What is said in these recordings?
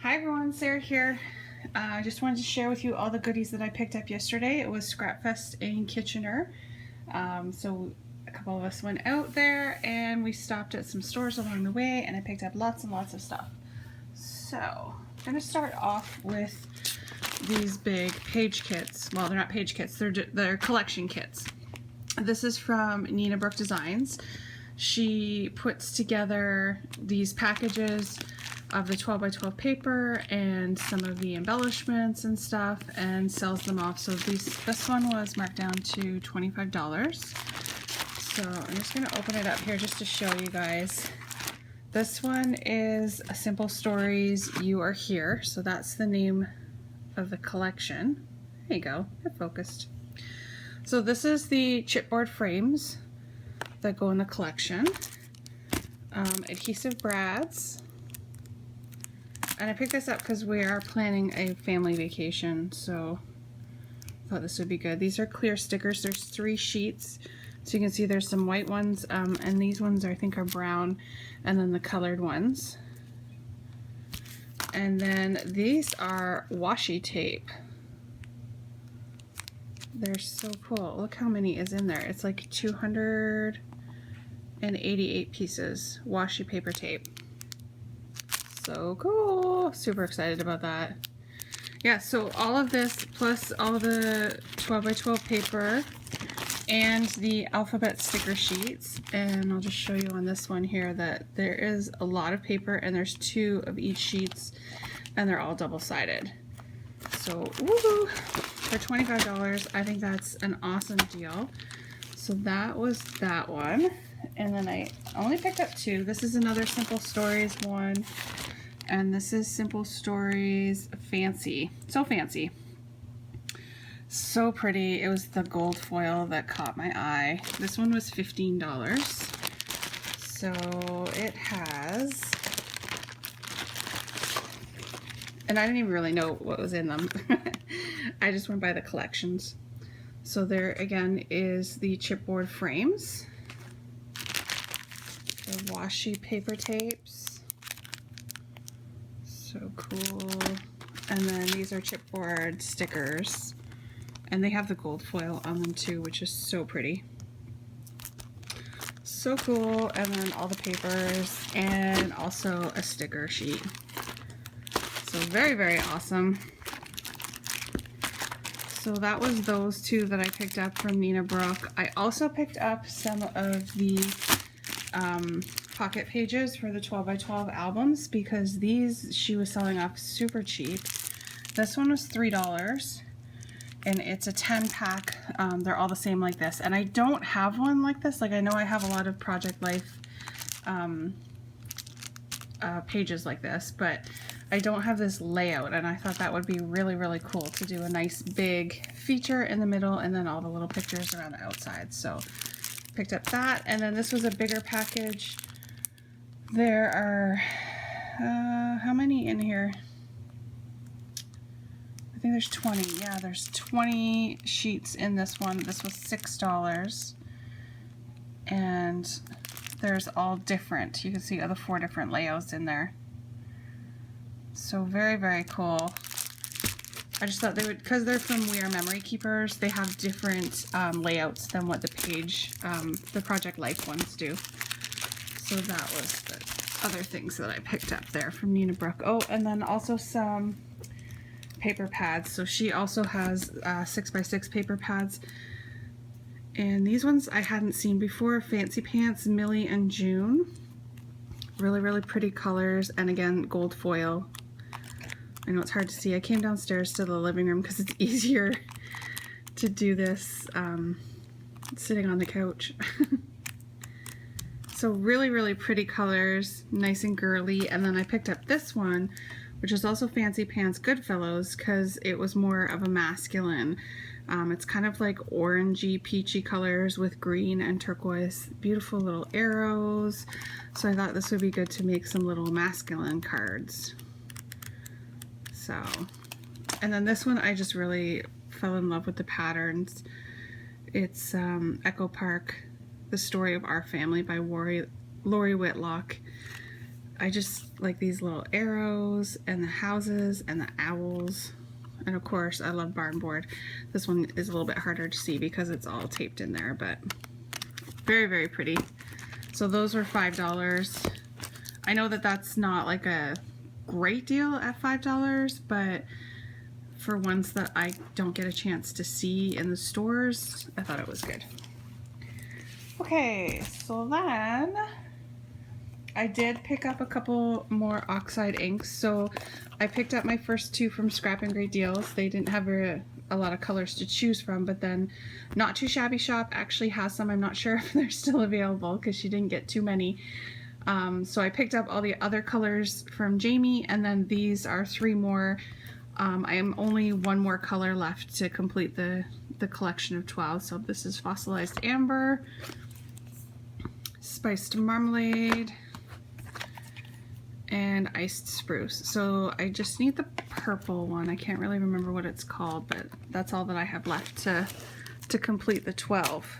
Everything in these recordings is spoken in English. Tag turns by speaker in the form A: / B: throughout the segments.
A: Hi everyone, Sarah here. I just wanted to share with you all the goodies that I picked up yesterday. It was Scrapfest in Kitchener. So a couple of us went out there and we stopped at some stores along the way and I picked up lots and lots of stuff. So I'm going to start off with these big page kits. Well, they're not page kits, they're collection kits. This is from Nina Brooke Designs. She puts together these packages of the 12 by 12 paper and some of the embellishments and stuff and sells them off. So this one was marked down to $25. So I'm just going to open it up here just to show you guys. This one is A Simple Stories, You Are Here. So that's the name of the collection. There you go, it focused. So this is the chipboard frames that go in the collection. Adhesive brads. And I picked this up because we are planning a family vacation, so I thought this would be good. These are clear stickers. There's 3 sheets. So you can see there's some white ones, and these ones I think are brown, and then the colored ones. And then these are washi tape. They're so cool. Look how many is in there. It's like 288 pieces washi paper tape. So cool. Super excited about that. Yeah, so all of this plus all of the 12 by 12 paper and the alphabet sticker sheets. And I'll just show you on this one here that there is a lot of paper and there's 2 of each sheets and they're all double-sided. So woohoo! For $25, I think that's an awesome deal. So that was that one. And then I only picked up 2. This is another Simple Stories one. And this is Simple Stories Fancy. So fancy. So pretty. It was the gold foil that caught my eye. This one was $15. So it has... And I didn't even really know what was in them. I just went by the collections. So there again is the chipboard frames. The washi paper tapes. So cool. And then these are chipboard stickers. And they have the gold foil on them too, which is so pretty. So cool. And then all the papers and also a sticker sheet. So very, very awesome. So that was those 2 that I picked up from Nina Brooke. I also picked up some of the pocket pages for the 12 by 12 albums because these she was selling off super cheap. This one was $3 and it's a 10 pack. They're all the same like this, and I don't have one like this. Like, I know I have a lot of Project Life pages like this, but I don't have this layout, and I thought that would be really, really cool to do a nice big feature in the middle and then all the little pictures around the outside. So picked up that, and then this was a bigger package. There are how many in here? I think there's 20. Yeah, there's 20 sheets in this one. This was $6, and there's all different. You can see the 4 different layouts in there. So very, very cool. I just thought they would, because they're from We Are Memory Keepers, they have different layouts than what the page, the Project Life ones do. So that was the other things that I picked up there from Nina Brooke. Oh, and then also some paper pads. So she also has 6x6 paper pads. And these ones I hadn't seen before. Fancy Pants, Millie and June. Really, really pretty colors. And again, gold foil. I know it's hard to see. I came downstairs to the living room because it's easier to do this sitting on the couch. So really, really pretty colors, nice and girly. And then I picked up this one, which is also Fancy Pants Goodfellows, because it was more of a masculine. It's kind of like orangey, peachy colors with green and turquoise. Beautiful little arrows. So I thought this would be good to make some little masculine cards. So, and then this one I just really fell in love with the patterns. It's Echo Park, The Story of Our Family by Lori Whitlock. I just like these little arrows and the houses and the owls. And of course, I love barn board. This one is a little bit harder to see because it's all taped in there, but very, very pretty. So those were $5. I know that that's not like a great deal at $5, but for ones that I don't get a chance to see in the stores, I thought it was good. Okay, so then I did pick up a couple more oxide inks. So I picked up my first two from Scrap and Great Deals. They didn't have a lot of colors to choose from, but then Not Too Shabby Shop actually has some. I'm not sure if they're still available because she didn't get too many. So I picked up all the other colors from Jamie, and then these are 3 more. I am only 1 more color left to complete the collection of 12. So this is Fossilized Amber, Spiced Marmalade, and Iced Spruce. So I just need the purple one. I can't really remember what it's called, but that's all that I have left to complete the 12.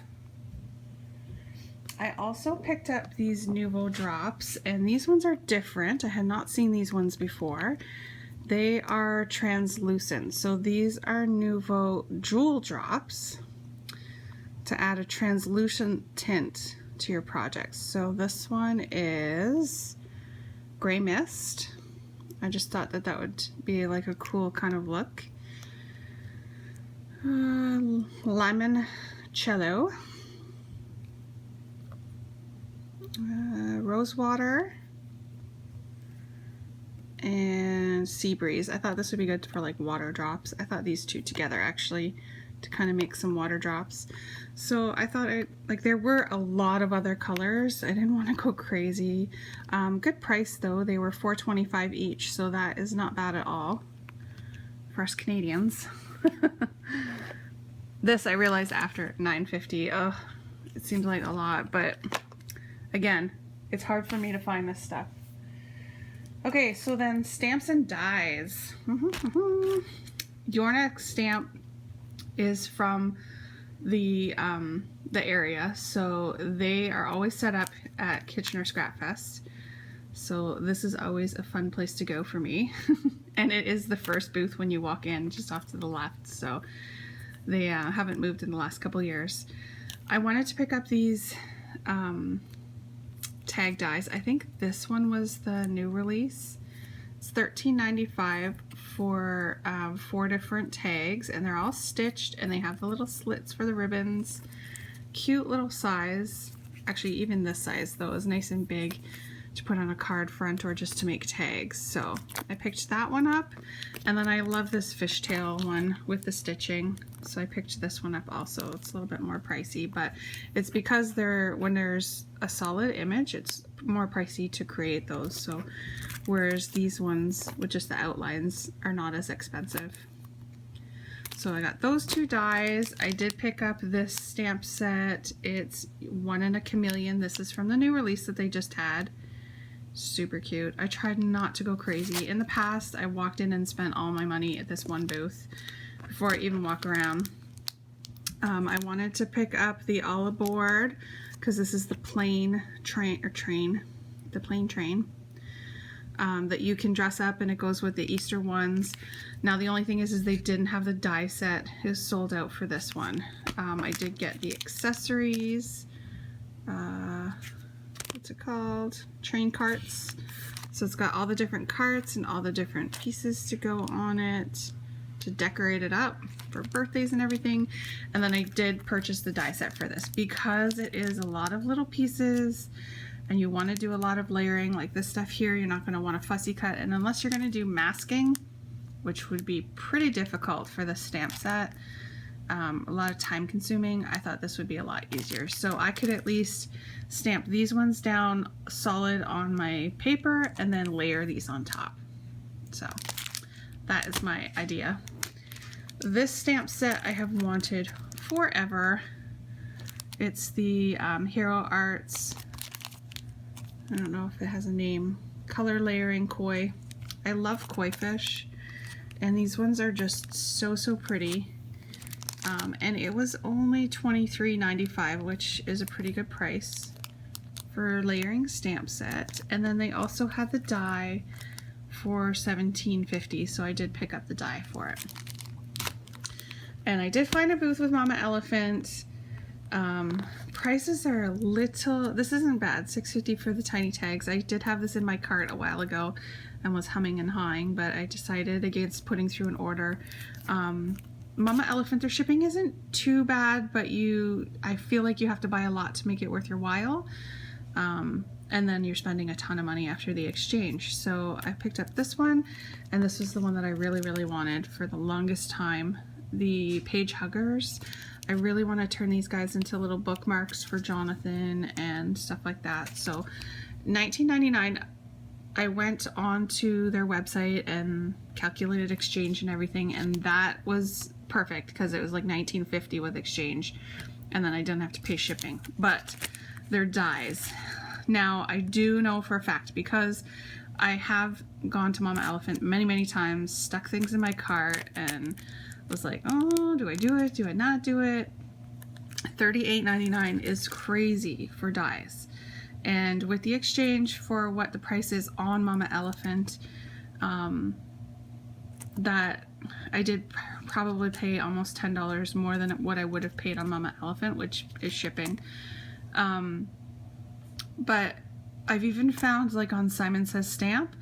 A: I also picked up these Nouveau drops, and these ones are different. I had not seen these ones before. They are translucent. So these are Nouveau Jewel drops to add a translucent tint to your projects. So this one is Gray Mist. I just thought that that would be like a cool kind of look. Lemon Cello, Rose Water, and Sea Breeze. I thought this would be good for like water drops. I thought these two together actually to kind of make some water drops. So I thought there were a lot of other colors. I didn't want to go crazy. Good price though. They were $4.25 each, so that is not bad at all for us Canadians. This I realized after $9.50. Oh, it seems like a lot, but again, it's hard for me to find this stuff. Okay, so then stamps and dies. Your next stamp is from the area, so they are always set up at Kitchener Scrapfest. So this is always a fun place to go for me. And it is the first booth when you walk in, just off to the left. So they haven't moved in the last couple years. I wanted to pick up these tag dies. I think this one was the new release. It's $13.95 for 4 different tags, and they're all stitched, and they have the little slits for the ribbons. Cute little size. Actually, even this size though is nice and big to put on a card front or just to make tags. So I picked that one up, and then I love this fishtail one with the stitching, so I picked this one up also. It's a little bit more pricey, but it's because when there's a solid image, it's more pricey to create those. So whereas these ones with just the outlines are not as expensive. So I got those 2 dies. I did pick up this stamp set. It's 1 in a Chameleon. This is from the new release that they just had. Super cute. I tried not to go crazy. In the past, I walked in and spent all my money at this one booth before I even walk around. I wanted to pick up the All Aboard because this is the plain train, the plain train that you can dress up, and it goes with the Easter ones. Now the only thing is they didn't have the die set. It was sold out for this one. I did get the accessories. What's it called? Train carts. So it's got all the different carts and all the different pieces to go on it to decorate it up for birthdays and everything. And then I did purchase the die set for this because it is a lot of little pieces and you want to do a lot of layering. Like this stuff here, you're not going to want to fussy cut, and unless you're going to do masking, which would be pretty difficult for the stamp set, a lot of time consuming, I thought this would be a lot easier. So I could at least stamp these ones down solid on my paper and then layer these on top. So that is my idea. This stamp set I have wanted forever. It's the Hero Arts, I don't know if it has a name, color layering koi. I love koi fish, and these ones are just so pretty. And it was only $23.95, which is a pretty good price for layering stamp set, and then they also had the die for $17.50, so I did pick up the die for it. And I did find a booth with Mama Elephant. Prices are a little, this isn't bad, $6.50 for the tiny tags. I did have this in my cart a while ago and was humming and hawing, but I decided against putting through an order. Mama Elephant, their shipping isn't too bad, but I feel like you have to buy a lot to make it worth your while. And then you're spending a ton of money after the exchange. So I picked up this one, and this was the one that I really, really wanted for the longest time. The page huggers. I really want to turn these guys into little bookmarks for Jonathan and stuff like that. So $19.99, I went onto their website and calculated exchange and everything, and that was perfect because it was like $19.50 with exchange, and then I didn't have to pay shipping. But they're dies. Now I do know for a fact, because I have gone to Mama Elephant many, many times, stuck things in my cart, and was like, oh, do I do it? Do I not do it? $38.99 is crazy for dies. And with the exchange for what the price is on Mama Elephant, that I did probably pay almost $10 more than what I would have paid on Mama Elephant, which is shipping. But I've even found, like on Simon Says Stamp,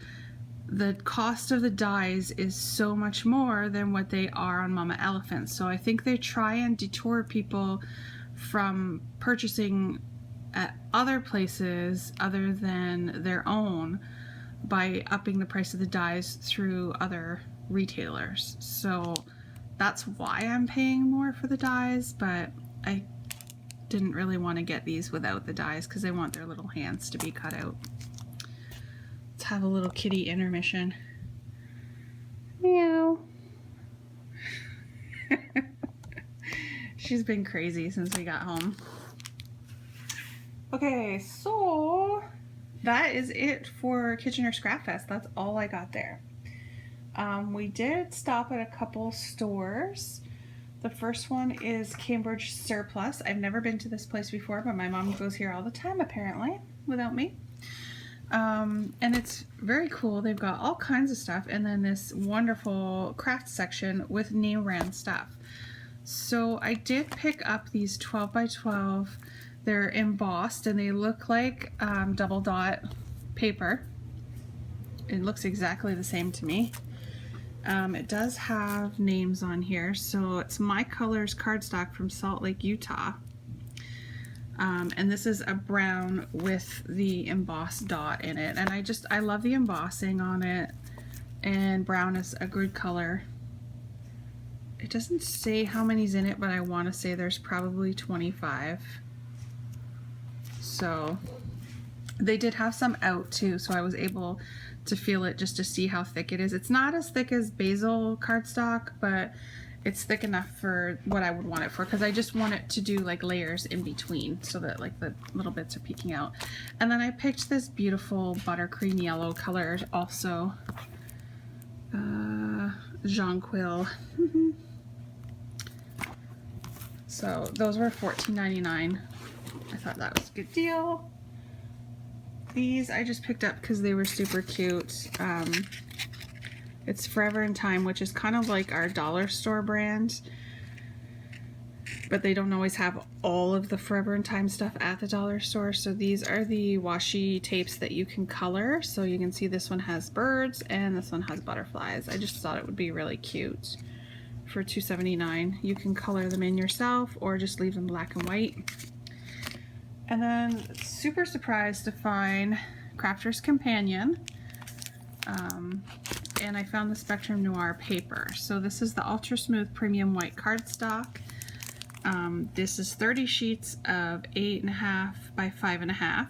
A: the cost of the dies is so much more than what they are on Mama Elephant. So I think they try and detour people from purchasing at other places other than their own by upping the price of the dies through other retailers. So that's why I'm paying more for the dies, but I didn't really want to get these without the dies because I want their little hands to be cut out. Let's have a little kitty intermission. Meow. She's been crazy since we got home. Okay, so that is it for Kitchener Scrapfest. That's all I got there. We did stop at a couple stores. The first one is Cambridge Surplus. I've never been to this place before, but my mom goes here all the time, apparently, without me. And it's very cool. They've got all kinds of stuff, and then this wonderful craft section with name brand stuff. So I did pick up these 12 by 12. They're embossed, and they look like double dot paper. It looks exactly the same to me. It does have names on here. So it's My Colors cardstock from Salt Lake, Utah. And this is a brown with the embossed dot in it. And I love the embossing on it. And brown is a good color. It doesn't say how many's in it, but I want to say there's probably 25. So they did have some out too, so I was able to feel it just to see how thick it is. It's not as thick as basil cardstock, but it's thick enough for what I would want it for, because I just want it to do like layers in between so that like the little bits are peeking out. And then I picked this beautiful buttercream yellow color also. Jonquil. So those were $14.99. I thought that was a good deal. These I just picked up because they were super cute. It's Forever in Time, which is kind of like our dollar store brand, but they don't always have all of the Forever in Time stuff at the dollar store. So these are the washi tapes that you can color. So you can see this one has birds and this one has butterflies. I just thought it would be really cute for $2.79. You can color them in yourself or just leave them black and white. And then super surprised to find Crafter's Companion. And I found the Spectrum Noir paper. So this is the Ultra Smooth Premium White cardstock. This is 30 sheets of 8.5 by 5.5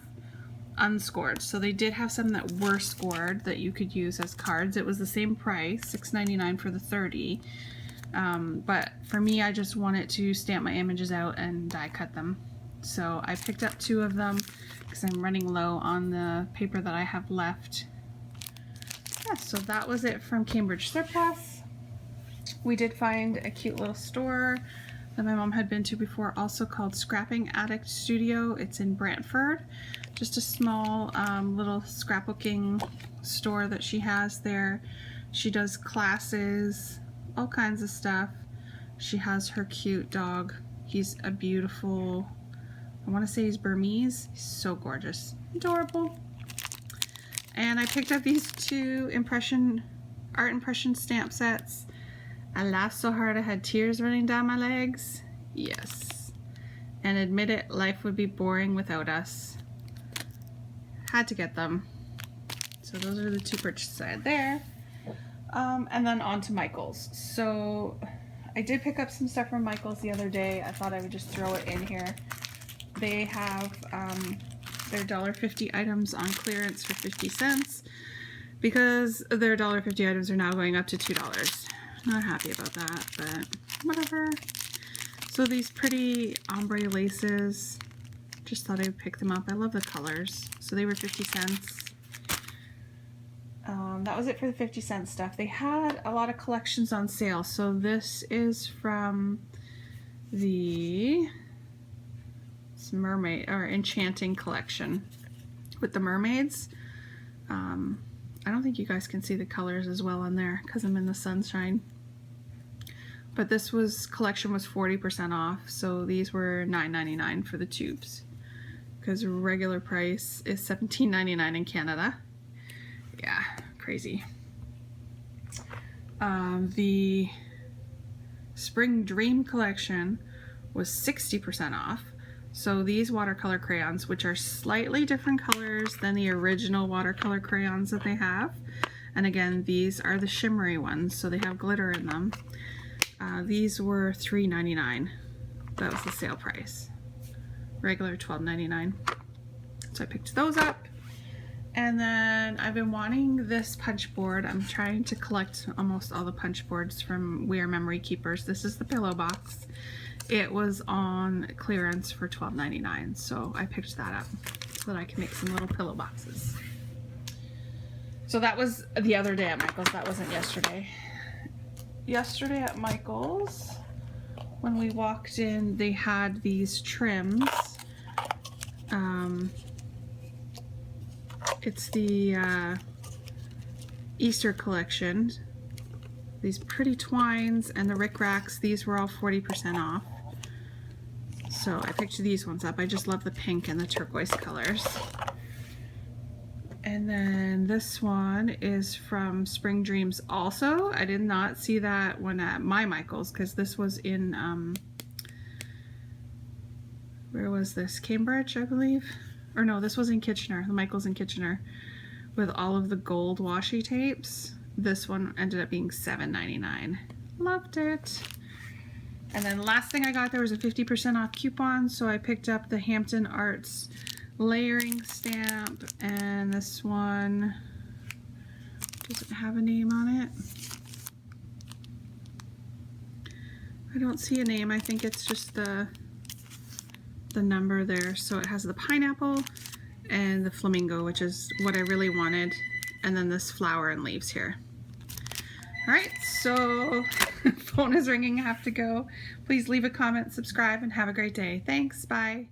A: unscored. So they did have some that were scored that you could use as cards. It was the same price, $6.99 for the 30. But for me, I just wanted to stamp my images out and die cut them. So I picked up 2 of them because I'm running low on the paper that I have left. Yeah, so that was it from Cambridge Surplus. We did find a cute little store that my mom had been to before, also called Scrapping Addict Studio. It's in Brantford. Just a small little scrapbooking store that she has there. She does classes, all kinds of stuff. She has her cute dog. He's a beautiful, I want to say he's Burmese. He's so gorgeous. Adorable. And I picked up these two art impression stamp sets. I laughed so hard I had tears running down my legs. Yes. And admit it, life would be boring without us. Had to get them. So those are the two purchases I had there. And then on to Michael's. So I did pick up some stuff from Michael's the other day. I thought I would just throw it in here. They have their $1.50 items on clearance for 50 cents because their $1.50 items are now going up to $2. Not happy about that, but whatever. So these pretty ombre laces, just thought I would pick them up. I love the colors. So they were 50 cents. That was it for the 50 cent stuff. They had a lot of collections on sale. So this is from the mermaid or enchanting collection with the mermaids. I don't think you guys can see the colors as well on there because I'm in the sunshine. But this collection was 40% off, so these were $9.99 for the tubes because regular price is $17.99 in Canada. Yeah, crazy. The Spring Dream collection was 60% off. So these watercolor crayons, which are slightly different colors than the original watercolor crayons that they have. And again, these are the shimmery ones, so they have glitter in them. These were $3.99. That was the sale price. Regular $12.99. So I picked those up. And then I've been wanting this punch board. I'm trying to collect almost all the punch boards from We Are Memory Keepers. This is the pillow box. It was on clearance for $12.99, so I picked that up so that I can make some little pillow boxes. So that was the other day at Michael's. That wasn't yesterday. Yesterday at Michael's, when we walked in, they had these trims. It's the Easter collection. These pretty twines and the rickracs, these were all 40% off. So I picked these ones up. I just love the pink and the turquoise colors. And then this one is from Spring Dreams also. I did not see that one at my Michael's because this was in, where was this? Cambridge, I believe? Or no, this was in Kitchener, the Michael's in Kitchener, with all of the gold washi tapes. This one ended up being $7.99. Loved it. And then last thing I got there was a 50% off coupon, so I picked up the Hampton Arts layering stamp, and this one doesn't have a name on it. I don't see a name. I think it's just the number there. So it has the pineapple and the flamingo, which is what I really wanted, and then this flower and leaves here. All right, so phone is ringing. I have to go. Please leave a comment, subscribe, and have a great day. Thanks. Bye.